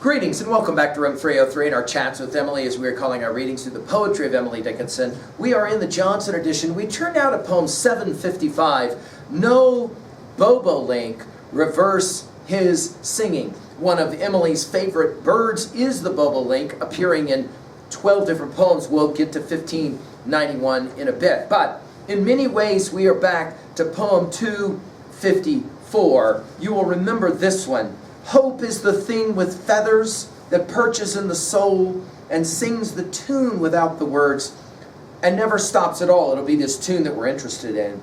Greetings and welcome back to Room 303 and our chats with Emily as we are calling our readings through the poetry of Emily Dickinson. We are in the Johnson edition. We turned out to poem 755, No Bobolink, Reverse His Singing. One of Emily's favorite birds is the bobolink, appearing in 12 different poems. We'll get to 1591 in a bit. But in many ways we are back to poem 254. You will remember this one. Hope is the thing with feathers that perches in the soul and sings the tune without the words and never stops at all. It'll be this tune that we're interested in.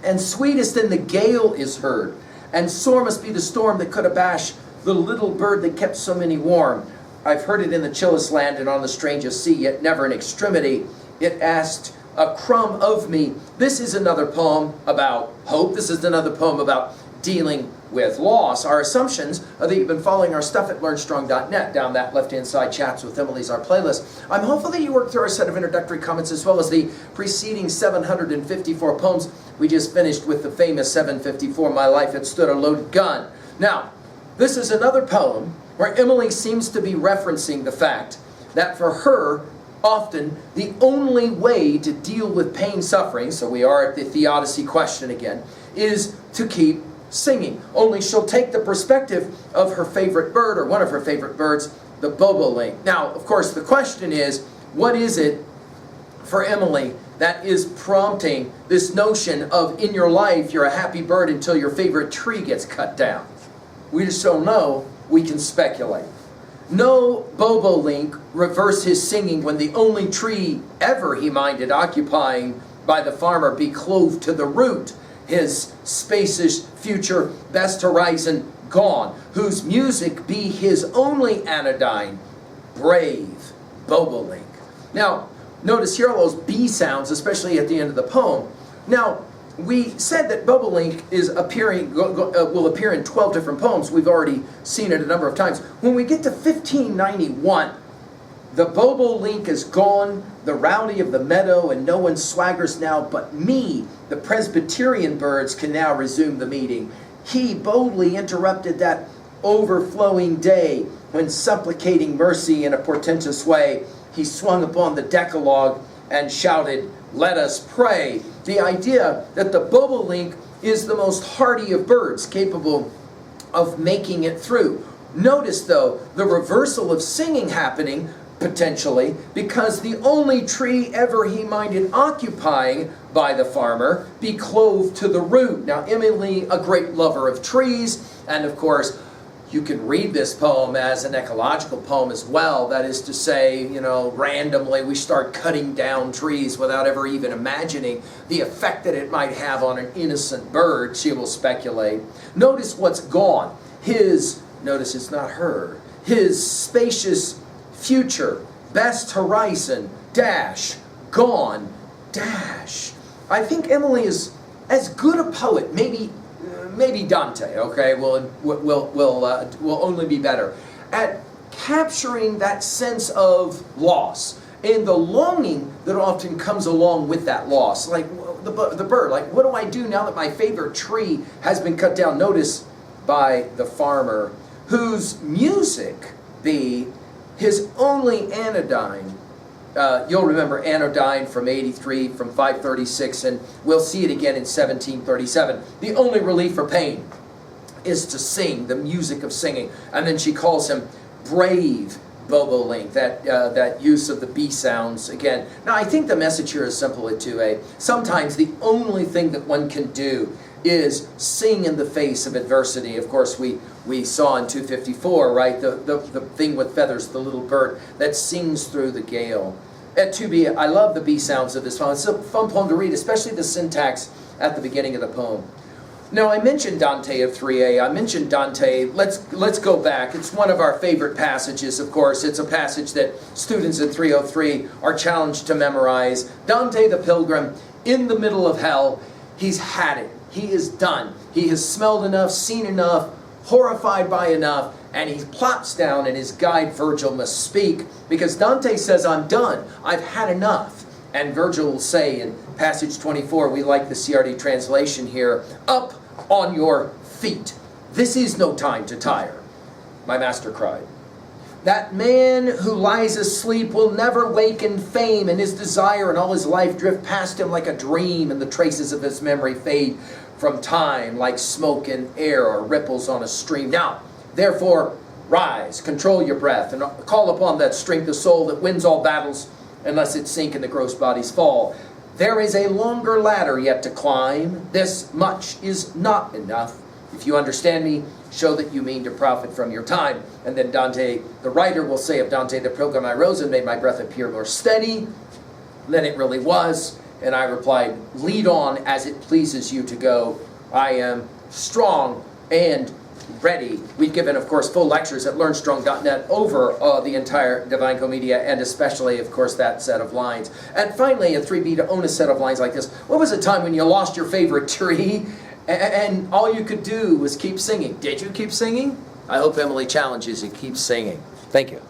And sweetest in the gale is heard, and sore must be the storm that could abash the little bird that kept so many warm. I've heard it in the chillest land and on the strangest sea, yet never in extremity it asked a crumb of me. This is another poem about hope. This is another poem about dealing with loss. Our assumptions are that you've been following our stuff at learnstrong.net. Down that left-hand side, Chats with Emily's our playlist. I'm hopeful that you worked through our set of introductory comments as well as the preceding 754 poems. We just finished with the famous 754, My Life Had Stood a Loaded Gun. Now, this is another poem where Emily seems to be referencing the fact that for her, often the only way to deal with pain, suffering, so we are at the theodicy question again, is to keep singing. Only she'll take the perspective of her favorite bird, or one of her favorite birds, the bobolink. Now, of course, the question is, what is it for Emily that is prompting this notion of in your life, you're a happy bird until your favorite tree gets cut down? We just don't know. We can speculate. No bobolink reverse his singing when the only tree ever he minded occupying by the farmer be clove to the root, his spacious future best horizon gone, whose music be his only anodyne, brave bobolink. Now, notice Ierolli's B sounds, especially at the end of the poem. Now, we said that bobolink is will appear in 12 different poems. We've already seen it a number of times. When we get to 1591, the bobolink is gone, the rowdy of the meadow, and no one swaggers now but me. The Presbyterian birds can now resume the meeting. He boldly interrupted that overflowing day when, supplicating mercy in a portentous way, he swung upon the Decalogue and shouted, "Let us pray." The idea that the bobolink is the most hardy of birds, capable of making it through. Notice, though, the reversal of singing happening, potentially, because the only tree ever he minded occupying by the farmer be clove to the root. Now, Emily, a great lover of trees, and of course, you can read this poem as an ecological poem as well. That is to say, randomly we start cutting down trees without ever even imagining the effect that it might have on an innocent bird. She will speculate. Notice what's gone. Notice it's not her, his spacious future, best horizon, dash, gone, dash. I think Emily is as good a poet, maybe Dante, okay, will only be better, at capturing that sense of loss and the longing that often comes along with that loss. Like the bird, like, what do I do now that my favorite tree has been cut down? Notice by the farmer, whose music be his only anodyne. You'll remember anodyne from 83, from 536, and we'll see it again in 1737. The only relief for pain is to sing, the music of singing. And then she calls him brave bobolink, that use of the B sounds again. Now, I think the message here is simple at 2a. Sometimes the only thing that one can do is sing in the face of adversity. Of course, we saw in 254, right, the thing with feathers, the little bird that sings through the gale. At 2b, I love the B sounds of this poem. It's a fun poem to read, especially the syntax at the beginning of the poem. Now, I mentioned Dante of 3a. I mentioned Dante. Let's go back. It's one of our favorite passages, of course. It's a passage that students in 303 are challenged to memorize. Dante the Pilgrim, in the middle of hell. He's had it. He is done. He has smelled enough, seen enough, horrified by enough, and he plops down, and his guide Virgil must speak, because Dante says, I'm done. I've had enough. And Virgil will say in passage 24, we like the CRD translation here, up on your feet. This is no time to tire. My master cried. That man who lies asleep will never wake in fame, and his desire and all his life drift past him like a dream, and the traces of his memory fade from time like smoke in air or ripples on a stream. Now, therefore, rise, control your breath, and call upon that strength of soul that wins all battles, unless it sink and the gross bodies fall. There is a longer ladder yet to climb. This much is not enough. If you understand me, show that you mean to profit from your time. And then Dante, the writer, will say of Dante, the pilgrim I rose and made my breath appear more steady than it really was. And I replied, lead on as it pleases you to go. I am strong and ready. We've given, of course, full lectures at learnstrong.net over the entire Divine Commedia, and especially, of course, that set of lines. And finally, in 3B, to own a set of lines like this. What was a time when you lost your favorite tree and all you could do was keep singing? Did you keep singing? I hope Emily challenges you. Keep singing. Thank you.